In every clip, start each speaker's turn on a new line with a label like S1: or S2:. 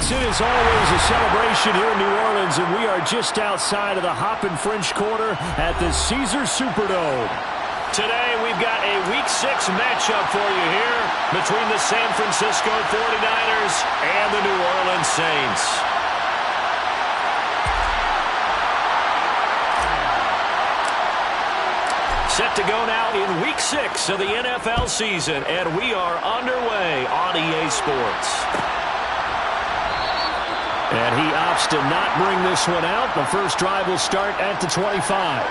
S1: It is always a celebration here in New Orleans, and we are just outside of the Hoppin' French Quarter at the Caesars Superdome. Today, we've got a Week 6 matchup for you here between the San Francisco 49ers and the New Orleans Saints. Set to go now in Week 6 of the NFL season, and we are underway on EA Sports. And he opts to not bring this one out. The first drive will start at the 25.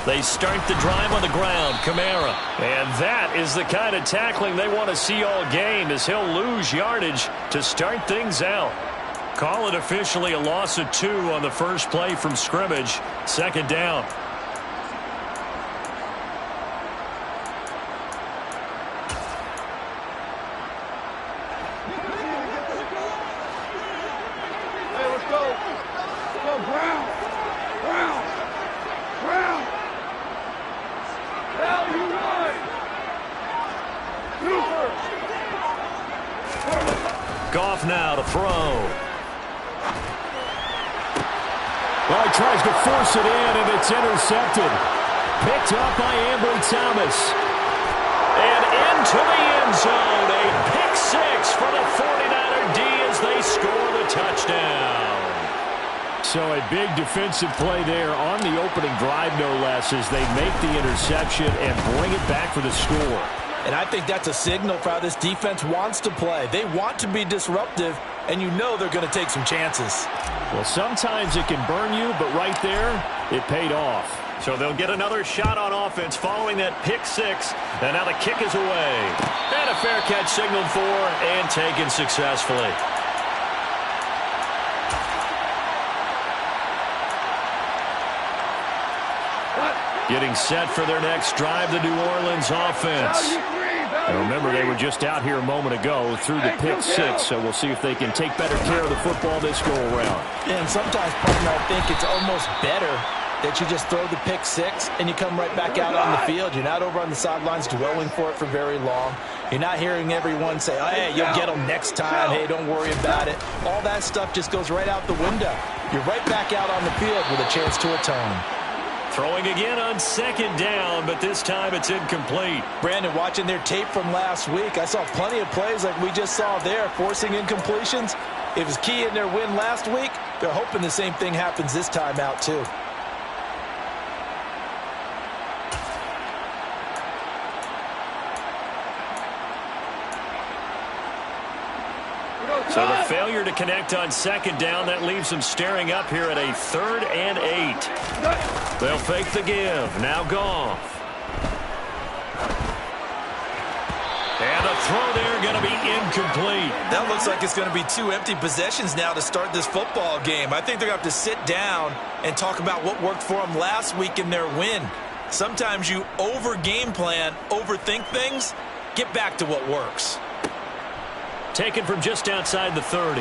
S1: They start the drive on the ground, Kamara. And that is the kind of tackling they want to see all game, as he'll lose yardage to start things out. Call it officially a loss of 2 on the first play from scrimmage. Second down. Goff now to throw. Well, he tries to force it in, and it's intercepted. Picked up by Ambry Thomas. And into the end zone. A pick 6 for the 49er D as they score the touchdown. So a big defensive play there on the opening drive, no less, as they make the interception and bring it back for the score.
S2: And I think that's a signal for how this defense wants to play. They want to be disruptive, and you know they're going to take some chances.
S1: Well, sometimes it can burn you, but right there, it paid off. So they'll get another shot on offense following that pick 6. And now the kick is away. And a fair catch signaled for and taken successfully. Getting set for their next drive, the New Orleans offense. Now remember, they were just out here a moment ago through the pick 6, so we'll see if they can take better care of the football this go-around.
S2: Yeah, and sometimes, partner, I think it's almost better that you just throw the pick 6 and you come right back out on the field. You're not over on the sidelines dwelling for it for very long. You're not hearing everyone say, oh, hey, you'll get them next time. Hey, don't worry about it. All that stuff just goes right out the window. You're right back out on the field with a chance to atone.
S1: Throwing again on second down, but this time it's incomplete.
S2: Brandon, watching their tape from last week, I saw plenty of plays like we just saw there, forcing incompletions. It was key in their win last week. They're hoping the same thing happens this time out, too.
S1: So the failure to connect on second down, that leaves them staring up here at a 3rd and 8. They'll fake the give. Now Goff. And the throw there going to be incomplete.
S2: That looks like it's going to be 2 empty possessions now to start this football game. I think they're going to have to sit down and talk about what worked for them last week in their win. Sometimes you over-game plan, overthink things, get back to what works.
S1: Taken from just outside the 30.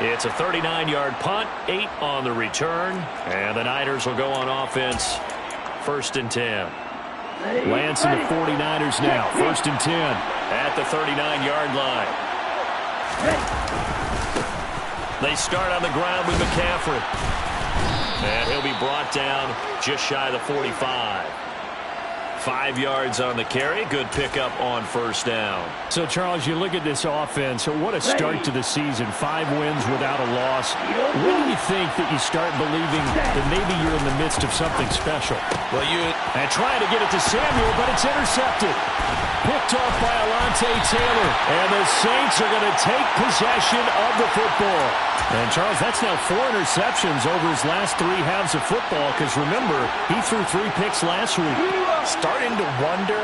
S1: It's a 39-yard punt, 8 on the return, and the Niners will go on offense, 1st and 10. Lance and the 49ers now, 1st and 10 at the 39-yard line. They start on the ground with McCaffrey. And he'll be brought down just shy of the 45. 5 yards on the carry. Good pickup on 1st down. So, Charles, you look at this offense. So what a start to the season. 5 wins without a loss. When do you think that you start believing that maybe you're in the midst of something special?
S2: Well,
S1: and trying to get it to Samuel, but it's intercepted. Picked off by Alontae Taylor. And the Saints are going to take possession of the football. And, Charles, that's now 4 interceptions over his last 3 halves of football, because, remember, he threw 3 picks last week.
S2: Starting to wonder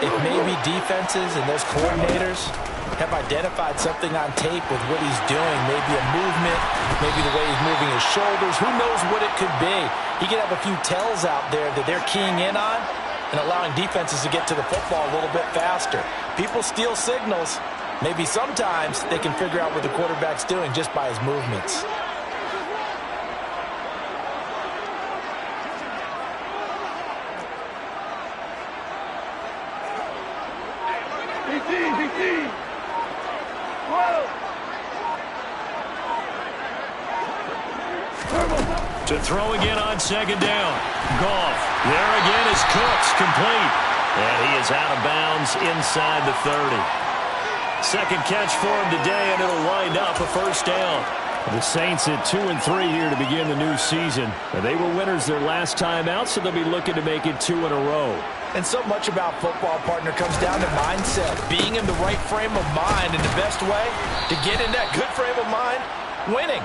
S2: if maybe defenses and those coordinators have identified something on tape with what he's doing. Maybe a movement, maybe the way he's moving his shoulders. Who knows what it could be? He could have a few tells out there that they're keying in on and allowing defenses to get to the football a little bit faster. People steal signals. Maybe sometimes they can figure out what the quarterback's doing just by his movements.
S1: To throw again on second down. Goff. There again is Cooks, complete. And he is out of bounds inside the 30. Second catch for him today, and it'll wind up a first down. The Saints at 2-3 here to begin the new season. They were winners their last time out, so they'll be looking to make it 2 in a row.
S2: And so much about football, partner, comes down to mindset. Being in the right frame of mind, and the best way to get in that good frame of mind, winning.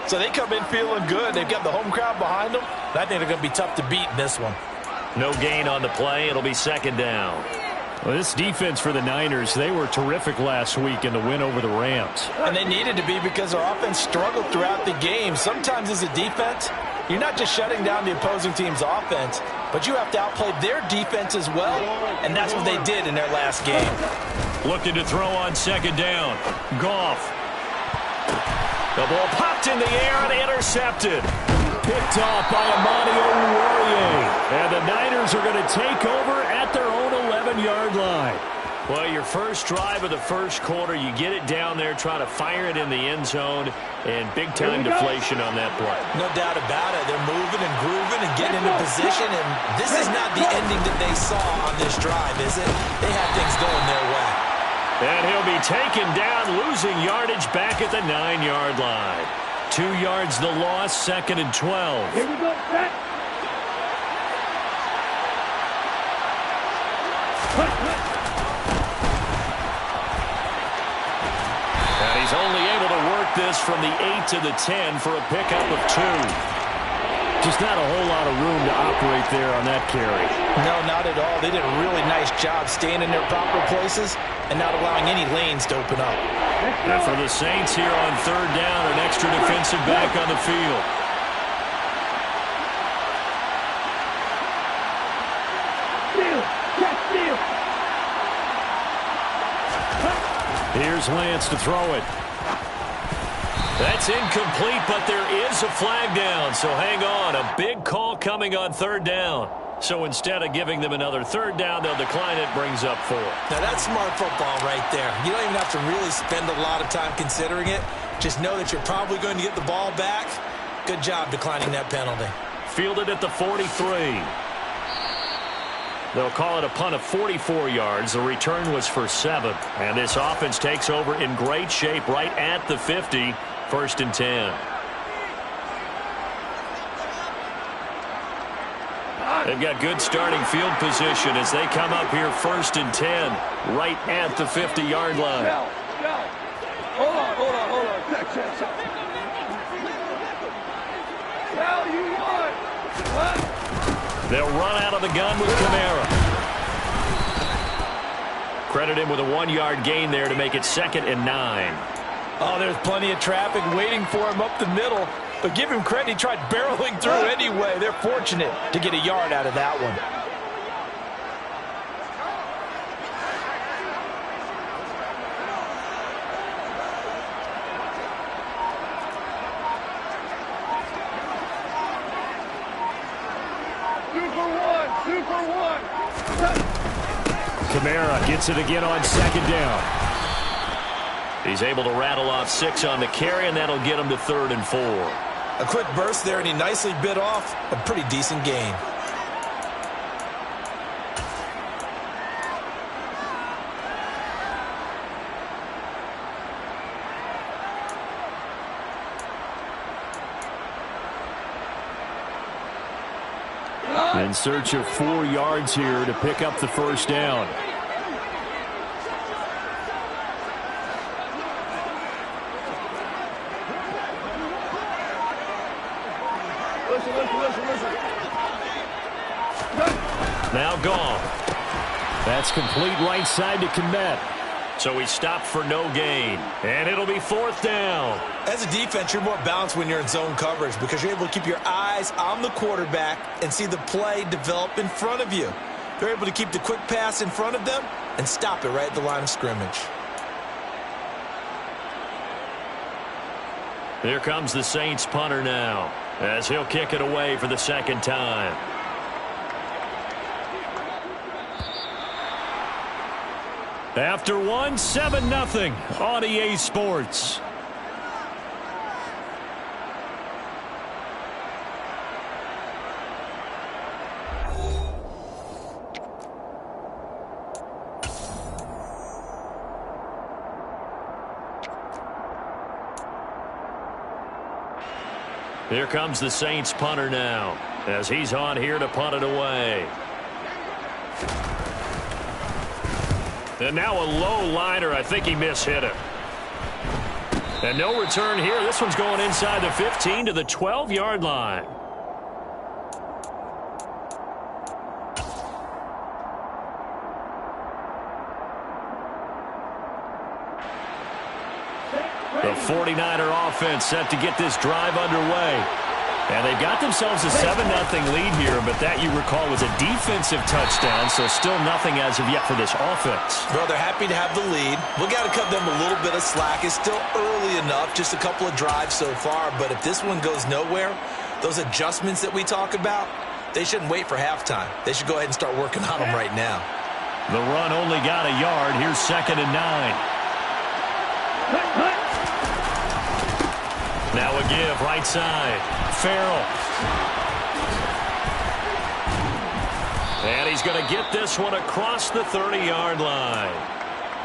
S2: So they come in feeling good. They've got the home crowd behind them. I think they're going to be tough to beat in this one.
S1: No gain on the play. It'll be second down. Well, this defense for the Niners, they were terrific last week in the win over the Rams.
S2: And they needed to be because their offense struggled throughout the game. Sometimes as a defense, you're not just shutting down the opposing team's offense, but you have to outplay their defense as well, and that's what they did in their last game.
S1: Looking to throw on second down. Goff. The ball popped in the air and intercepted. Picked off by Amani Oruwariye. And the Niners are going to take over at their own 11-yard line. Well, your first drive of the first quarter, you get it down there, try to fire it in the end zone, and big-time deflation on that play.
S2: No doubt about it. They're moving and grooving and getting into position, and this is not the ending that they saw on this drive, is it? They have things going their way.
S1: And he'll be taken down, losing yardage back at the 9-yard line. 2 yards the loss, 2nd and 12.
S3: Here we go, set.
S1: And he's only able to work this from the 8 to the 10 for a pickup of 2. Just not a whole lot of room to operate there on that carry.
S2: No, not at all. They did a really nice job staying in their proper places and not allowing any lanes to open up.
S1: And for the Saints here on third down, an extra defensive back on the field. Here's Lance to throw it. That's incomplete, but there is a flag down, so hang on. A big call coming on third down. So instead of giving them another third down, they'll decline it, brings up 4.
S2: Now that's smart football right there. You don't even have to really spend a lot of time considering it. Just know that you're probably going to get the ball back. Good job declining that penalty.
S1: Fielded at the 43. They'll call it a punt of 44 yards. The return was for 7. And this offense takes over in great shape right at the 50. 1st and 10. They've got good starting field position as they come up here 1st and 10, right at the 50-yard line.
S3: Hold on. Check.
S1: They'll run out of the gun with Kamara. Credit him with a 1-yard gain there to make it 2nd and 9.
S2: Oh, there's plenty of traffic waiting for him up the middle. But give him credit, he tried barreling through anyway. They're fortunate to get a yard out of that one.
S1: Kamara gets it again on 2nd down. He's able to rattle off 6 on the carry, and that'll get him to 3rd and 4.
S2: A quick burst there, and he nicely bit off a pretty decent gain.
S1: In search of 4 yards here to pick up the first down. Now gone. That's complete right side to Komet. So he stopped for no gain. And it'll be fourth down.
S2: As a defense, you're more balanced when you're in zone coverage because you're able to keep your eyes on the quarterback and see the play develop in front of you. They're able to keep the quick pass in front of them and stop it right at the line of scrimmage.
S1: Here comes the Saints punter now as he'll kick it away for the second time. After one, 7-0 on EA Sports. Here comes the Saints punter now as he's on here to punt it away. And now a low liner. I think he mishit it. And no return here. This one's going inside the 15 to the 12-yard line. The 49er offense set to get this drive underway. And they've got themselves a 7-0 lead here, but that, you recall, was a defensive touchdown, so still nothing as of yet for this offense.
S2: Well, they're happy to have the lead. We've got to cut them a little bit of slack. It's still early enough, just a couple of drives so far, but if this one goes nowhere, those adjustments that we talk about, they shouldn't wait for halftime. They should go ahead and start working on them right now.
S1: The run only got a yard. Here's 2nd and 9. Now a give, right side. Farrell. And he's going to get this one across the 30-yard line.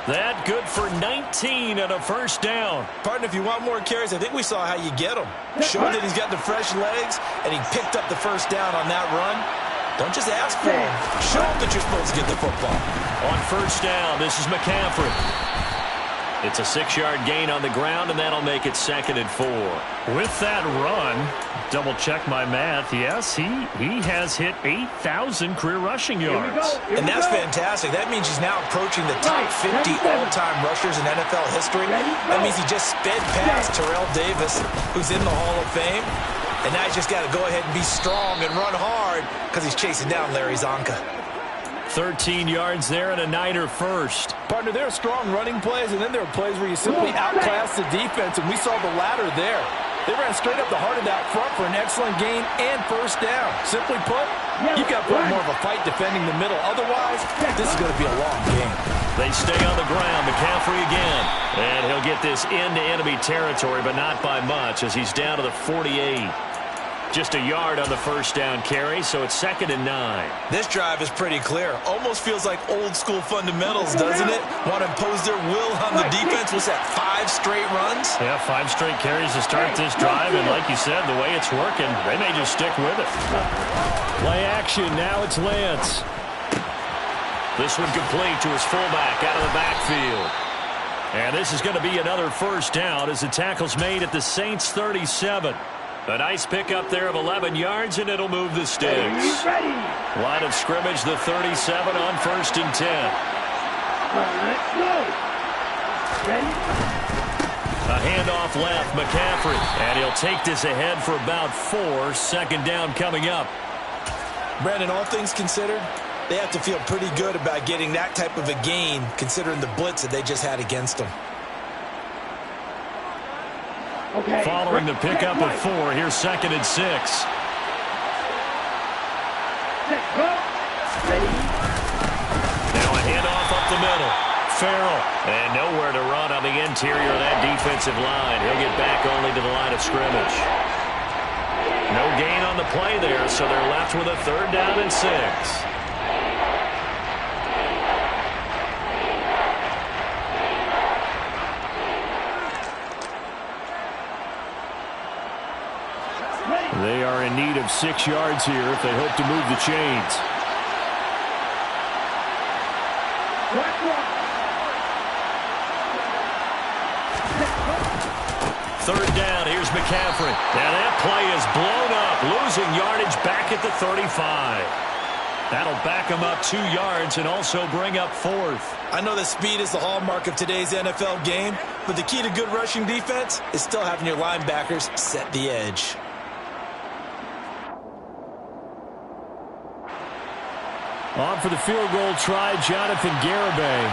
S1: That good for 19 and a first down.
S2: Partner, if you want more carries, I think we saw how you get them. Show that he's got the fresh legs, and he picked up the first down on that run. Don't just ask for him. Show him that you're supposed to get the football.
S1: On first down, this is McCaffrey. It's a 6-yard gain on the ground, and that'll make it 2nd and 4. With that run, double-check my math, yes, he has hit 8,000 career rushing yards.
S2: And that's fantastic. That means he's now approaching the top 50 all-time rushers in NFL history. That means he just sped past Terrell Davis, who's in the Hall of Fame. And now he's just got to go ahead and be strong and run hard because he's chasing down Larry Zonka.
S1: 13 yards there and a Niner first.
S2: Partner, there are strong running plays, and then there are plays where you simply outclass the defense, and we saw the latter there. They ran straight up the heart of that front for an excellent gain and first down. Simply put, you've got to put more of a fight defending the middle. Otherwise, this is going to be a long game.
S1: They stay on the ground. McCaffrey again. And he'll get this into enemy territory, but not by much as he's down to the 48. Just a yard on the first down carry, so it's 2nd and 9.
S2: This drive is pretty clear. Almost feels like old-school fundamentals, doesn't it? Want to impose their will on the defense. What's that, 5 straight runs?
S1: Yeah, 5 straight carries to start this drive, and like you said, the way it's working, they may just stick with it. Play action, now it's Lance. This one complete to his fullback out of the backfield. And this is going to be another first down as the tackle's made at the Saints' 37. A nice pickup there of 11 yards, and it'll move the sticks. Line of scrimmage, the 37 on 1st and 10.
S3: Let's go. Ready?
S1: A handoff left, McCaffrey. And he'll take this ahead for about 4. 2nd down coming up.
S2: Brandon, all things considered, they have to feel pretty good about getting that type of a gain, considering the blitz that they just had against them.
S3: Okay.
S1: Following the pickup of 4, here's 2nd and 6.
S3: Let's go. Ready?
S1: Now a handoff up the middle. Farrell. And nowhere to run on the interior of that defensive line. He'll get back only to the line of scrimmage. No gain on the play there, so they're left with a 3rd down and 6. They are in need of 6 yards here if they hope to move the chains. Third down, here's McCaffrey. Now that play is blown up, losing yardage back at the 35. That'll back him up 2 yards and also bring up 4th.
S2: I know that speed is the hallmark of today's NFL game, but the key to good rushing defense is still having your linebackers set the edge.
S1: On for the field goal try, Jonathan Garibay.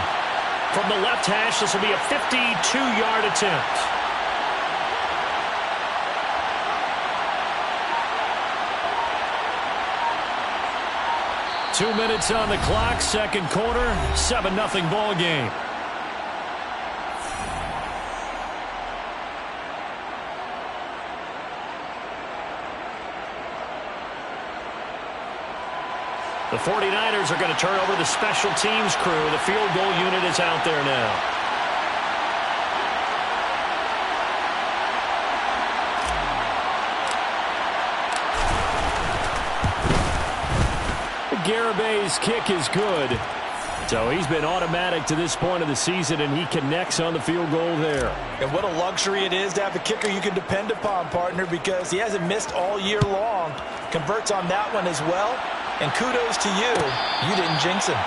S1: From the left hash, this will be a 52-yard attempt. Two minutes on the clock, second quarter, 7-0 ball game. The 49ers are going to turn over the special teams crew. The field goal unit is out there now. Garibay's kick is good. So he's been automatic to this point of the season, and he connects on the field goal there.
S2: And what a luxury it is to have a kicker you can depend upon, partner, because he hasn't missed all year long. Converts on that one as well. And kudos to you. You didn't jinx him.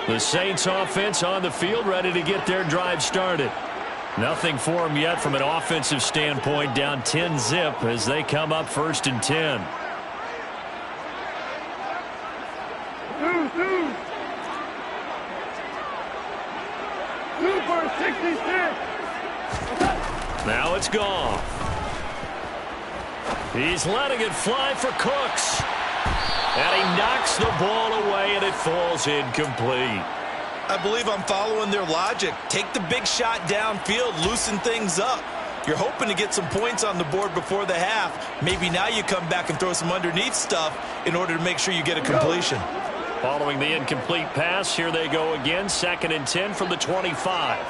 S1: The Saints offense on the field, ready to get their drive started. Nothing for them yet from an offensive standpoint, down 10-zip as they come up 1st and 10.
S3: Super 66.
S1: Now it's gone. He's letting it fly for Cooks. And he knocks the ball away, and it falls incomplete.
S2: I believe I'm following their logic. Take the big shot downfield, loosen things up. You're hoping to get some points on the board before the half. Maybe now you come back and throw some underneath stuff in order to make sure you get a completion.
S1: Following the incomplete pass, here they go again. 2nd and 10 from the 25.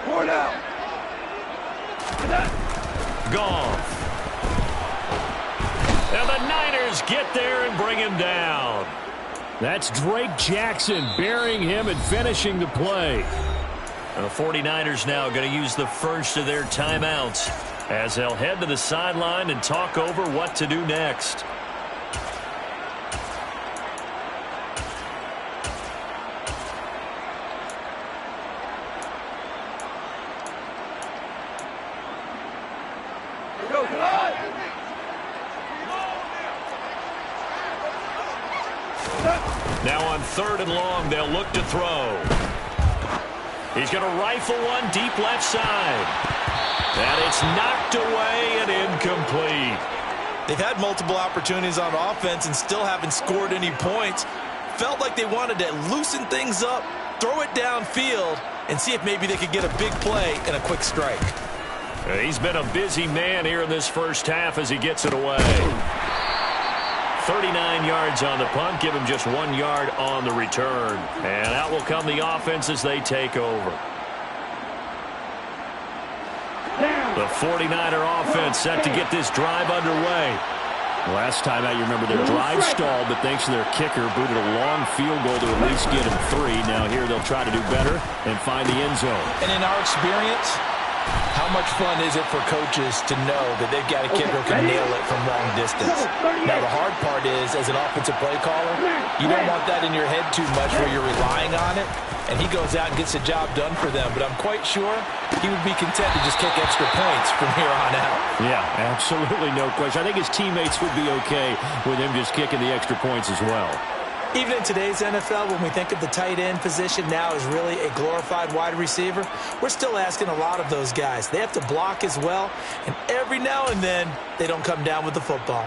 S3: Four now.
S1: Gone. And the Niners get there and bring him down. That's Drake Jackson burying him and finishing the play. And the 49ers now going to use the first of their timeouts as they'll head to the sideline and talk over what to do next. Now on 3rd and long, they'll look to throw. He's going to rifle one deep left side. And it's knocked away and incomplete.
S2: They've had multiple opportunities on offense and still haven't scored any points. Felt like they wanted to loosen things up, throw it downfield, and see if maybe they could get a big play and a quick strike.
S1: He's been a busy man here in this first half as he gets it away. 39 yards on the punt, give him just 1 yard on the return. And out will come the offense as they take over. The 49er offense set to get this drive underway. Last time out, you remember their drive stalled, but thanks to their kicker, booted a long field goal to at least get him 3. Now here they'll try to do better and find the end zone.
S2: And in our experience, how much fun is it for coaches to know that they've got a kicker who can nail it from long distance? Now, the hard part is, as an offensive play caller, you don't want that in your head too much where you're relying on it, and he goes out and gets the job done for them. But I'm quite sure he would be content to just kick extra points from here on out. Yeah,
S1: absolutely no question. I think his teammates would be okay with him just kicking the extra points as well.
S2: Even in today's NFL, when we think of the tight end position now as really a glorified wide receiver, we're still asking a lot of those guys. They have to block as well, and every now and then, they don't come down with the football.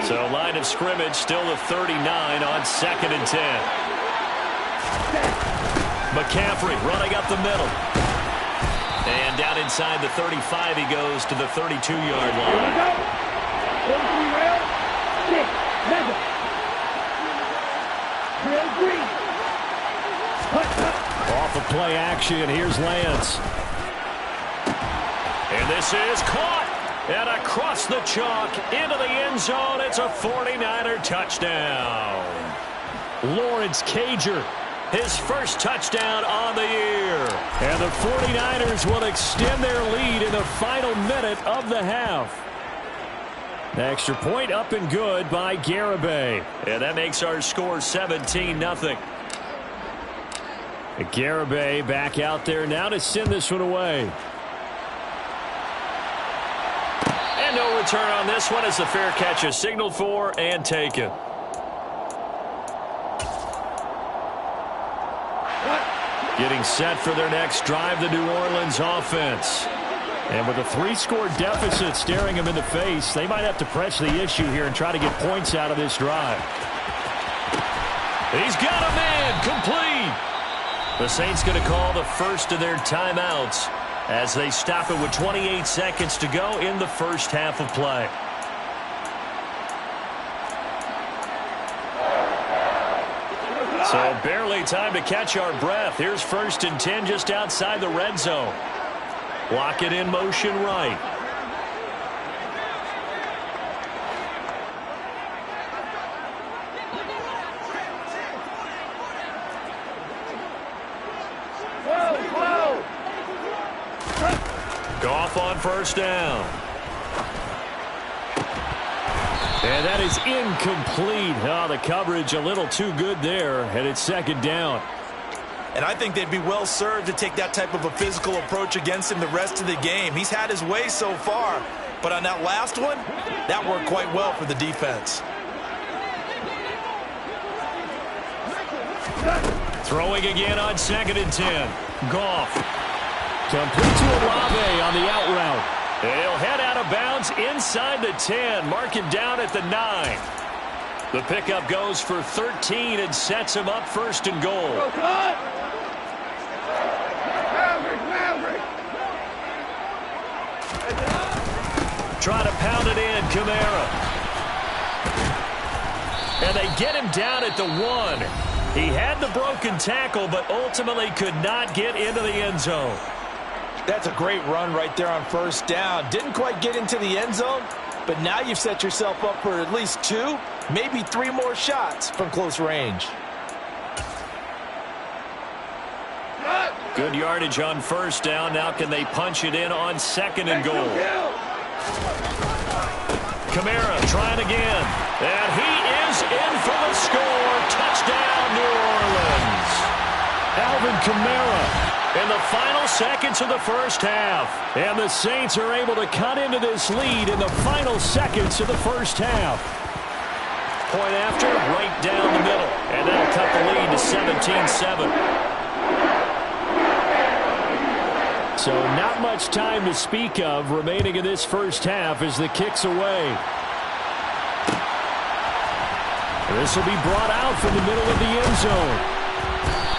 S1: So line of scrimmage still the 39 on 2nd and 10. McCaffrey running up the middle. And down inside the 35 he goes to the 32-yard line. Off of play action, here's Lance. And this is caught. And across the chalk into the end zone. It's a 49er touchdown. Lawrence Cager, his first touchdown on the year. And the 49ers will extend their lead in the final minute of the half. The extra point up and good by Garibay. And that makes our score 17-0. Garibay back out there now to send this one away. And no return on this one as the fair catch is signaled for and taken. Getting set for their next drive, the New Orleans offense. And with a 3-score deficit staring them in the face, they might have to press the issue here and try to get points out of this drive. He's got a man complete. The Saints going to call the first of their timeouts as they stop it with 28 seconds to go in the first half of play. So barely time to catch our breath. Here's 1st and 10 just outside the red zone. Block it in motion right. Goff on 1st down. And that is incomplete. Oh, the coverage a little too good there, and it's 2nd down.
S2: And I think they'd be well served to take that type of a physical approach against him the rest of the game. He's had his way so far, but on that last one, that worked quite well for the defense.
S1: Throwing again on 2nd and 10. Goff. Complete to Olave on the out route. He'll head out of bounds inside the 10. Mark him down at the 9. The pickup goes for 13 and sets him up 1st and goal. Try to pound it in, Kamara. And they get him down at the 1. He had the broken tackle, but ultimately could not get into the end zone.
S2: That's a great run right there on 1st down. Didn't quite get into the end zone, but now you've set yourself up for at least 2, maybe 3 more shots from close range.
S1: Good yardage on 1st down. Now can they punch it in on 2nd and goal? Kamara trying again. And he is in for the score. Touchdown, New Orleans. Alvin Kamara in the final seconds of the first half. And the Saints are able to cut into this lead in the final seconds of the first half. Point after, right down the middle. And that'll cut the lead to 17-7. So not much time to speak of remaining in this first half as the kick's away. This will be brought out from the middle of the end zone.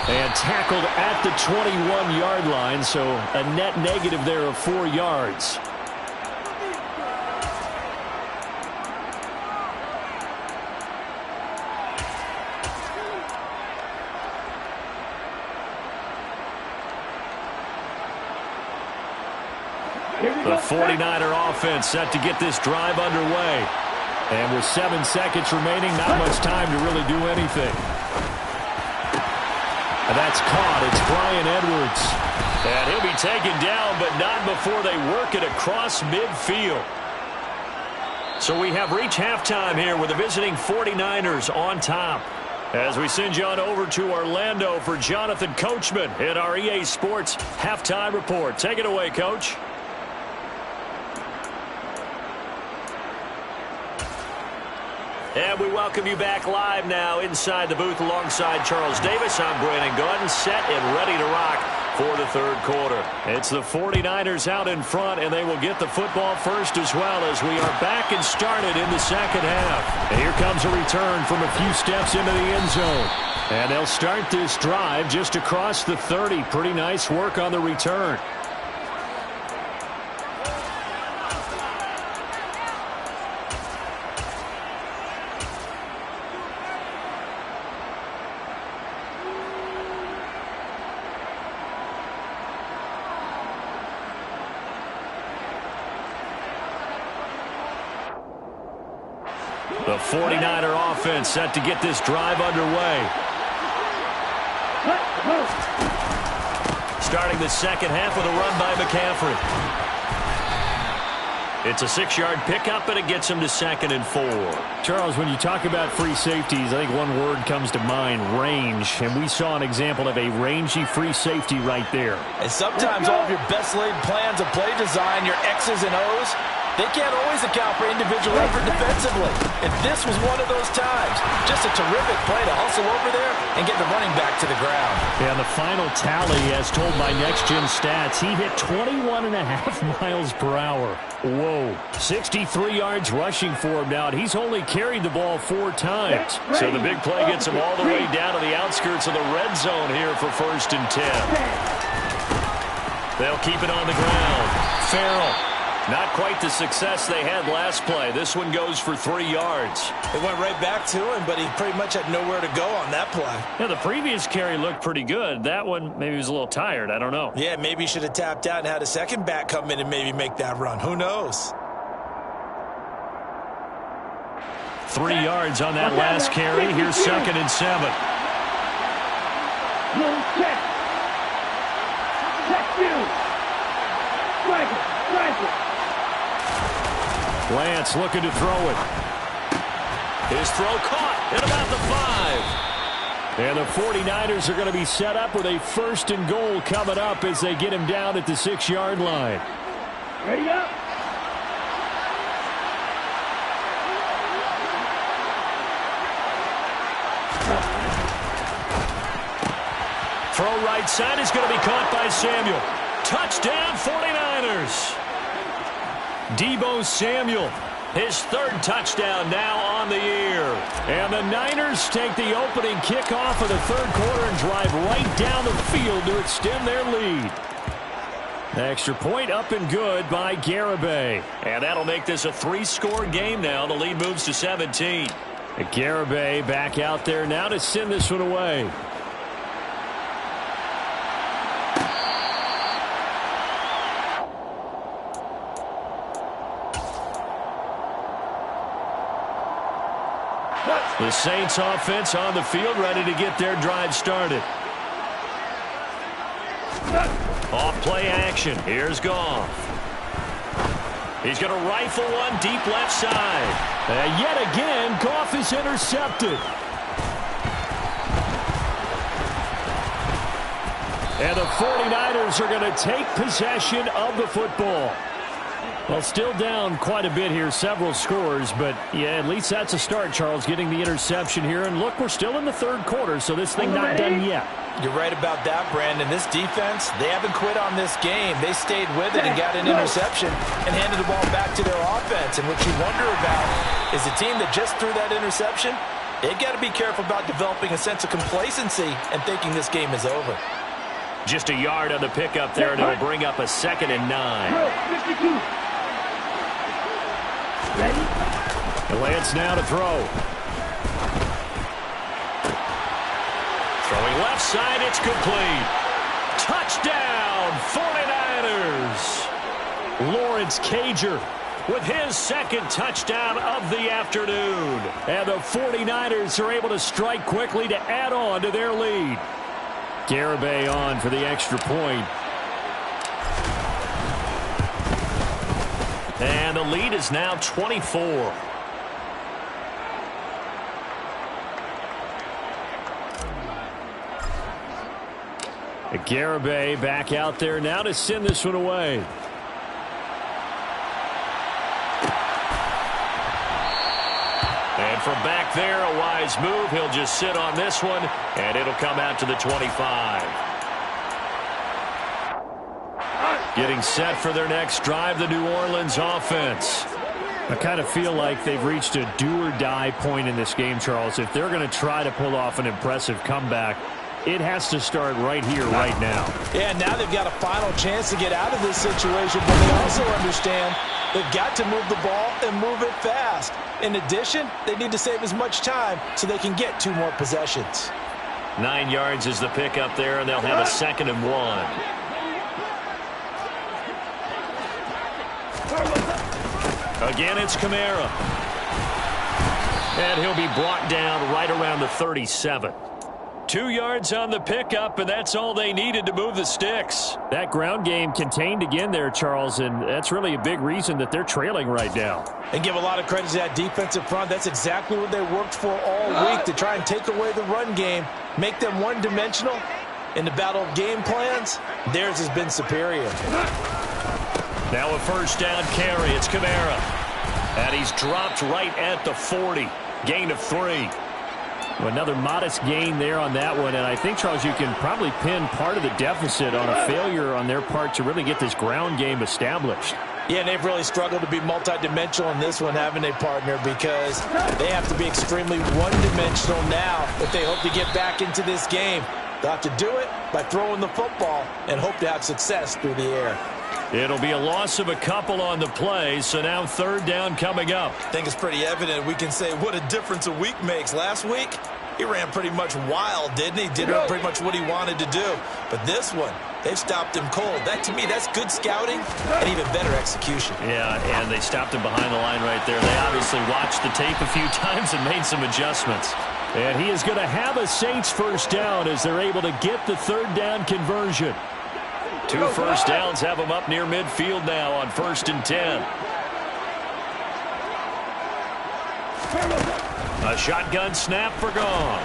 S1: And tackled at the 21-yard line, so a net negative there of 4 yards. The 49er offense set to get this drive underway. And with 7 seconds remaining, not much time to really do anything. And that's caught. It's Bryan Edwards. And he'll be taken down, but not before they work it across midfield. So we have reached halftime here with the visiting 49ers on top. As we send you on over to Orlando for Jonathan Coachman in our EA Sports Halftime Report. Take it away, Coach. And we welcome you back live now inside the booth alongside Charles Davis. I'm Brandon Gunn, set and ready to rock for the 3rd quarter. It's the 49ers out in front, and they will get the football first as well as we are back and started in the 2nd half. And here comes a return from a few steps into the end zone. And they'll start this drive just across the 30. Pretty nice work on the return. The 49er offense set to get this drive underway. Starting the second half with a run by McCaffrey. It's a 6-yard pickup, and it gets him to 2nd and 4.
S4: Charles, when you talk about free safeties, I think one word comes to mind, range. And we saw an example of a rangy free safety right there.
S2: And sometimes all of your best laid plans of play design, your X's and O's, they can't always account for individual effort defensively. And this was one of those times. Just a terrific play to hustle over there and get the running back to the ground.
S4: Yeah, the final tally, as told by Next Gen Stats, he hit 21.5 miles per hour. Whoa.
S1: 63 yards rushing for him now, and he's only carried the ball 4 times. So the big play gets him all the way down to the outskirts of the red zone here for 1st and 10. They'll keep it on the ground. Farrell. Not quite the success they had last play. This one goes for 3 yards.
S2: It went right back to him, but he pretty much had nowhere to go on that play.
S4: Yeah, the previous carry looked pretty good. That one, maybe he was a little tired. I don't know.
S2: Yeah, maybe he should have tapped out and had a second back come in and maybe make that run. Who knows?
S1: 3 yards on that last carry. Here's 2nd and 7.
S3: Check. Check you. Strike it. Strike it.
S1: Lance looking to throw it. His throw caught at about the 5. And the 49ers are going to be set up with a 1st and goal coming up as they get him down at the 6-yard line.
S3: Ready up.
S1: Throw right side is going to be caught by Samuel. Touchdown 49ers. Deebo Samuel, his 3rd touchdown now on the year. And the Niners take the opening kickoff of the 3rd quarter and drive right down the field to extend their lead. Extra point up and good by Garibay. And that'll make this a 3-score game now. The lead moves to 17. Garibay back out there now to send this one away. The Saints offense on the field, ready to get their drive started. Off play action. Here's Goff. He's going to rifle one deep left side. And yet again, Goff is intercepted. And the 49ers are going to take possession of the football. Well, still down quite a bit here, several scores, but yeah, at least that's a start, Charles, getting the interception here. And look, we're still in the 3rd quarter, so this thing not done yet.
S2: You're right about that, Brandon. This defense, they haven't quit on this game. They stayed with it and got an interception and handed the ball back to their offense. And what you wonder about is the team that just threw that interception, they've got to be careful about developing a sense of complacency and thinking this game is over.
S1: Just a yard on the pickup there, and it'll bring up a 2nd and 9.
S3: 52. Ready?
S1: Lance now to throw. Throwing left side, it's complete. Touchdown, 49ers. Lawrence Cager with his 2nd touchdown of the afternoon. And the 49ers are able to strike quickly to add on to their lead. Garibay on for the extra point. And the lead is now 24. Garibay back out there now to send this one away. And from back there, a wise move. He'll just sit on this one, and it'll come out to the 25. Getting set for their next drive, the New Orleans offense.
S4: I kind of feel like they've reached a do-or-die point in this game, Charles. If they're going to try to pull off an impressive comeback, it has to start right here, right now.
S2: Yeah, now they've got a final chance to get out of this situation, but they also understand they've got to move the ball and move it fast. In addition, they need to save as much time so they can get 2 more possessions.
S1: 9 yards is the pickup there, and they'll have a 2nd and 1. Again, it's Kamara. And he'll be brought down right around the 37. 2 yards on the pickup, and that's all they needed to move the sticks.
S4: That ground game contained again there, Charles, and that's really a big reason that they're trailing right now.
S2: And give a lot of credit to that defensive front. That's exactly what they worked for all week, to try and take away the run game, make them one-dimensional. In the battle of game plans, theirs has been superior.
S1: Now a first down carry. It's Kamara. And he's dropped right at the 40. Gain of 3.
S4: Another modest gain there on that one, and I think, Charles, you can probably pin part of the deficit on a failure on their part to really get this ground game established.
S2: Yeah, and they've really struggled to be multidimensional in this one, having a partner, because they have to be extremely one-dimensional now if they hope to get back into this game. They'll have to do it by throwing the football and hope to have success through the air.
S1: It'll be a loss of a couple on the play, so now third down coming up.
S2: I think it's pretty evident. We can say what a difference a week makes. Last week, he ran pretty much wild, didn't he? Did pretty much what he wanted to do. But this one, they've stopped him cold. That, to me, that's good scouting and even better execution.
S1: Yeah, and they stopped him behind the line right there. They obviously watched the tape a few times and made some adjustments.
S4: And he is going to have a Saints first down as they're able to get the third down conversion.
S1: 2 first downs have them up near midfield now on 1st and 10. A shotgun snap for Goff.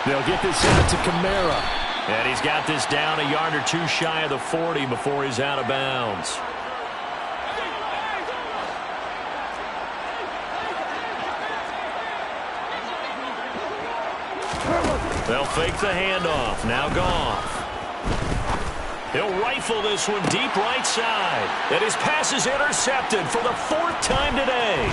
S4: They'll get this out to Kamara.
S1: And he's got this down a yard or 2 shy of the 40 before he's out of bounds. They'll fake the handoff. Now Goff. He'll rifle this one deep right side. And his pass is intercepted for the 4th time today.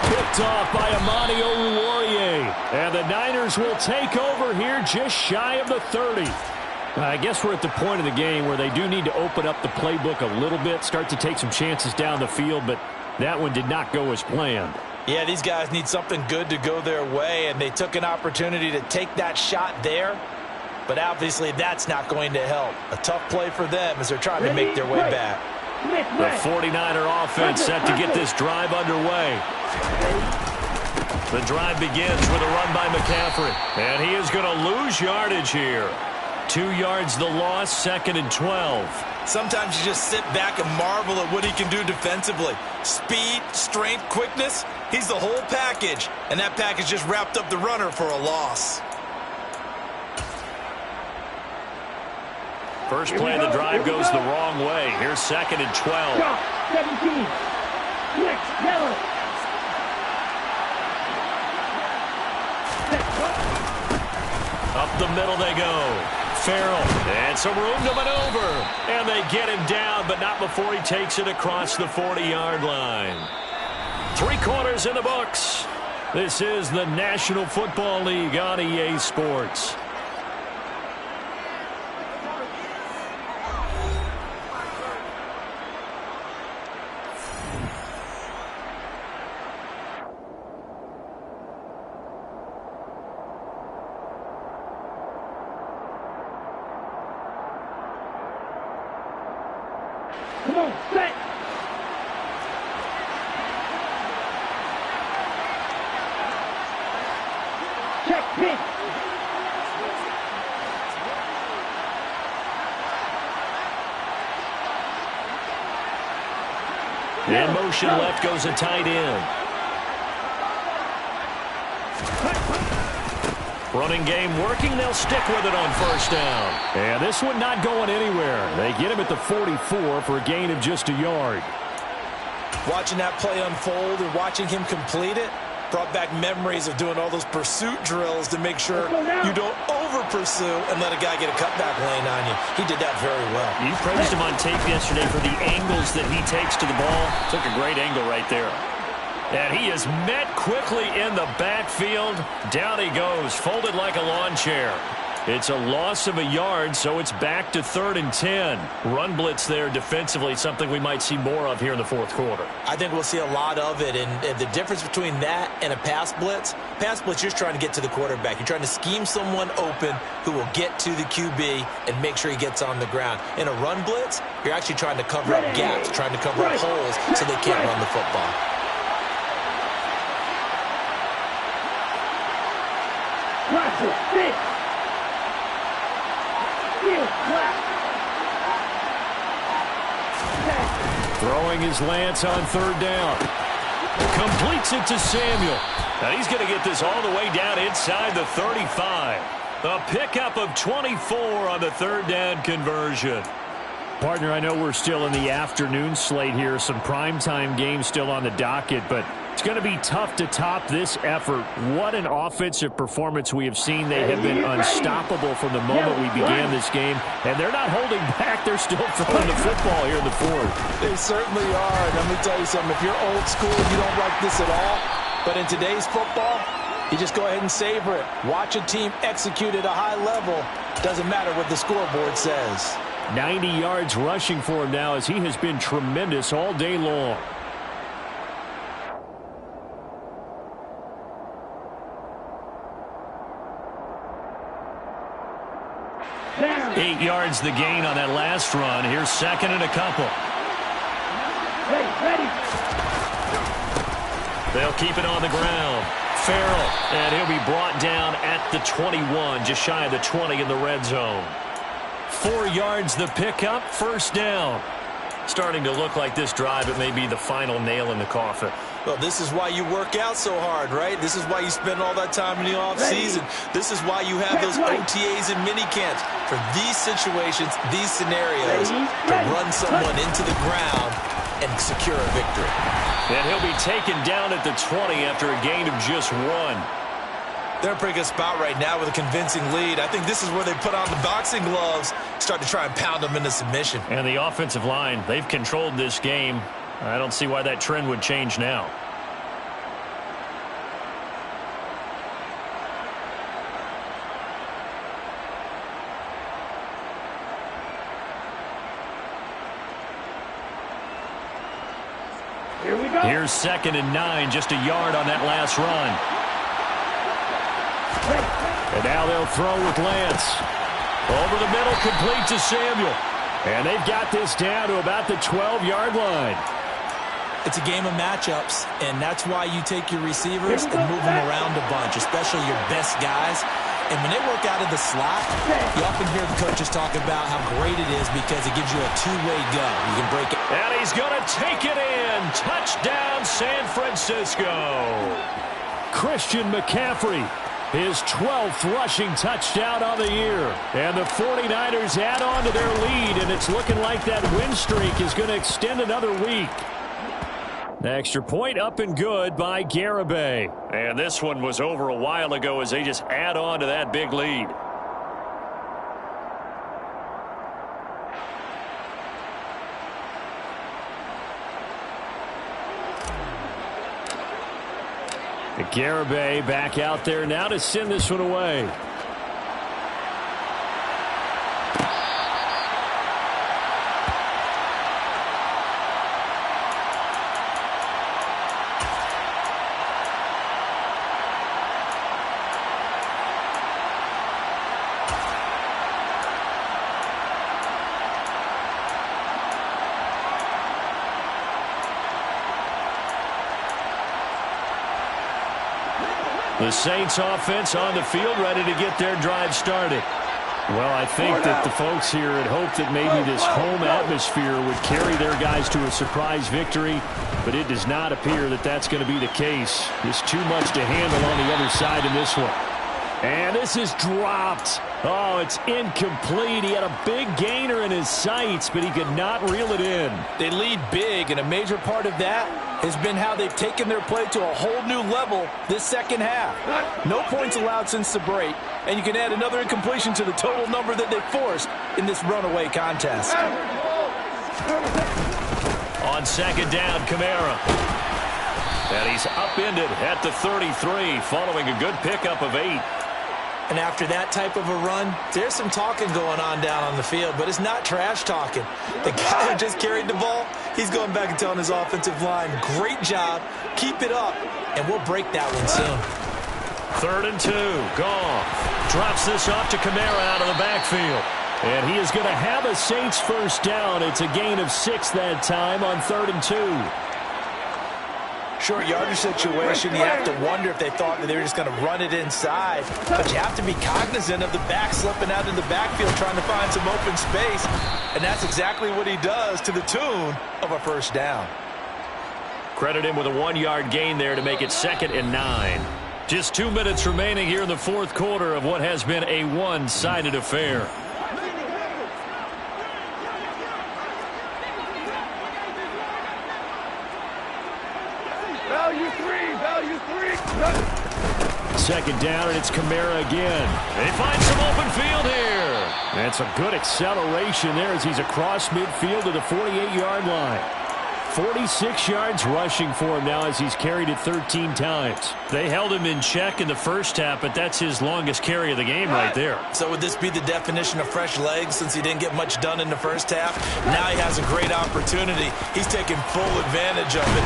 S4: Picked off by Amani Oruwariye. And the Niners will take over here just shy of the 30. I guess we're at the point of the game where they do need to open up the playbook a little bit, start to take some chances down the field, but that one did not go as planned.
S2: Yeah, these guys need something good to go their way, and they took an opportunity to take that shot there. But obviously that's not going to help. A tough play for them as they're trying to make their way back.
S1: The 49er offense set to get this drive underway. The drive begins with a run by McCaffrey. And he is going to lose yardage here. 2 yards the loss, 2nd and 12.
S2: Sometimes you just sit back and marvel at what he can do defensively. Speed, strength, quickness, he's the whole package. And that package just wrapped up the runner for a loss.
S1: First play of the drive goes the wrong way. Here's 2nd and 12.
S3: 17. Next, yellow.
S1: Up the middle they go. Farrell. And some room to maneuver. And they get him down, but not before he takes it across the 40-yard line. 3 quarters in the books. This is the National Football League on EA Sports.
S3: Come on, set. Check pitch.
S1: In motion left goes a tight end. Running game working. They'll stick with it on first down.
S4: And this one not going anywhere. They get him at the 44 for a gain of just a yard.
S2: Watching that play unfold and watching him complete it brought back memories of doing all those pursuit drills to make sure you don't over-pursue and let a guy get a cutback lane on you. He did that very well.
S1: You praised him on tape yesterday for the angles that he takes to the ball. Took a great angle right there. And he is met quickly in the backfield. Down he goes, folded like a lawn chair. It's a loss of a yard, so it's back to 3rd and 10. Run blitz there defensively, something we might see more of here in the 4th quarter.
S2: I think we'll see a lot of it, and the difference between that and a pass blitz, you're just trying to get to the quarterback. You're trying to scheme someone open who will get to the QB and make sure he gets on the ground. In a run blitz, you're actually trying to cover up gaps, trying to cover up holes so they can't run the football.
S3: Six. Heel clap.
S4: Throwing his lance on third down. Completes it to Samuel. Now he's going to get this all the way down inside the 35. A pickup of 24 on the third down conversion. Partner, I know we're still in the afternoon slate here. Some primetime games still on the docket, but it's going to be tough to top this effort. What an offensive performance we have seen. They have been unstoppable from the moment we began this game, and they're not holding back. They're still throwing the football here in the fourth.
S2: They certainly are. And let me tell you something. If you're old school, you don't like this at all. But in today's football, you just go ahead and savor it. Watch a team execute at a high level. Doesn't matter what the scoreboard says.
S4: 90 yards rushing for him now as he has been tremendous all day long.
S3: Down.
S4: 8 yards the gain on that last run. Here's second and a couple.
S3: Ready.
S4: They'll keep it on the ground. Farrell, and he'll be brought down at the 21, just shy of the 20 in the red zone. 4 yards the pickup, first down. Starting to look like this drive, it may be the final nail in the coffin.
S2: Well, this is why you work out so hard, right? This is why you spend all that time in the offseason. This is why you have those OTAs and mini camps. For these situations, these scenarios, to run someone into the ground and secure a victory.
S4: And he'll be taken down at the 20 after a gain of just 1.
S2: They're in a pretty good spot right now with a convincing lead. I think this is where they put on the boxing gloves, start to try and pound them into submission.
S4: And the offensive line, they've controlled this game. I don't see why that trend would change now.
S3: Here we go.
S4: Here's second and 9, just a yard on that last run. And now they'll throw with Lance. Over the middle, complete to Samuel. And they've got this down to about the 12-yard line.
S2: It's a game of matchups, and that's why you take your receivers and move them around a bunch, especially your best guys. And when they work out of the slot, you often hear the coaches talk about how great it is because it gives you a two-way go. You can break it.
S4: And he's going to take it in. Touchdown, San Francisco. Christian McCaffrey, his 12th rushing touchdown on the year. And the 49ers add on to their lead, and it's looking like that win streak is going to extend another week. The extra point up and good by Garibay. And this one was over a while ago as they just add on to that big lead. Garibay back out there now to send this one away. The Saints offense on the field ready to get their drive started. Well, I think that the folks here had hoped that maybe this home atmosphere would carry their guys to a surprise victory, but it does not appear that that's going to be the case. There's too much to handle on the other side in this one. And this is dropped. Oh, it's incomplete. He had a big gainer in his sights, but he could not reel it in.
S2: They lead big, and a major part of that has been how they've taken their play to a whole new level this second half. No points allowed since the break, and you can add another incompletion to the total number that they forced in this runaway contest.
S4: On second down, Kamara. And he's upended at the 33 following a good pickup of 8.
S2: And after that type of a run, there's some talking going on down on the field, but it's not trash talking. The guy who just carried the ball, he's going back and telling his offensive line, great job, keep it up, and we'll break that one soon.
S4: 3rd and 2, Goff drops this off to Kamara out of the backfield. And he is going to have a Saints first down. It's a gain of 6 that time on 3rd and 2.
S2: short yardage situation, you have to wonder if they thought that they were just going to run it inside. But you have to be cognizant of the back slipping out in the backfield trying to find some open space. And that's exactly what he does to the tune of a first down.
S4: Credit him with a 1-yard gain there to make it 2nd and 9. Just 2 minutes remaining here in the fourth quarter of what has been a one-sided affair.
S3: Value three.
S4: 2nd down, and it's Kamara again. They find some open field here. That's a good acceleration there as he's across midfield to the 48-yard line. 46 yards rushing for him now as he's carried it 13 times. They held him in check in the first half, but that's his longest carry of the game right there.
S2: So would this be the definition of fresh legs since he didn't get much done in the first half? Now he has a great opportunity. He's taking full advantage of it.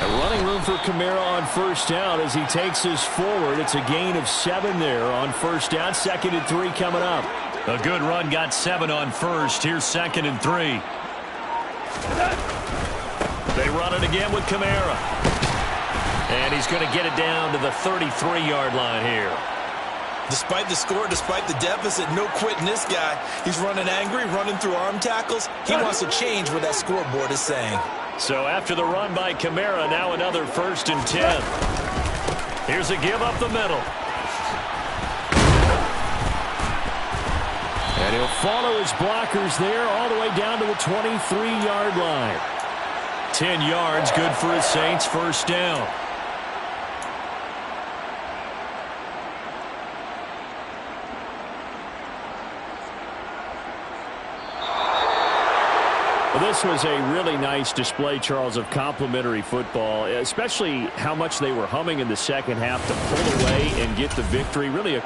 S4: A running room for Kamara on first down as he takes us forward. It's a gain of 7 there on first down. 2nd and 3 coming up. A good run got 7 on first. Here's 2nd and 3. They run it again with Kamara. And he's going to get it down to the 33-yard line here.
S2: Despite the score, despite the deficit, no quitting this guy. He's running angry, running through arm tackles. He wants to change what that scoreboard is saying.
S4: So after the run by Kamara, now another 1st and 10. Here's a give up the middle. And he'll follow his blockers there all the way down to the 23-yard line. 10 yards, good for his Saints, first down. Well, this was a really nice display, Charles, of complimentary football, especially how much they were humming in the second half to pull away and get the victory. Really a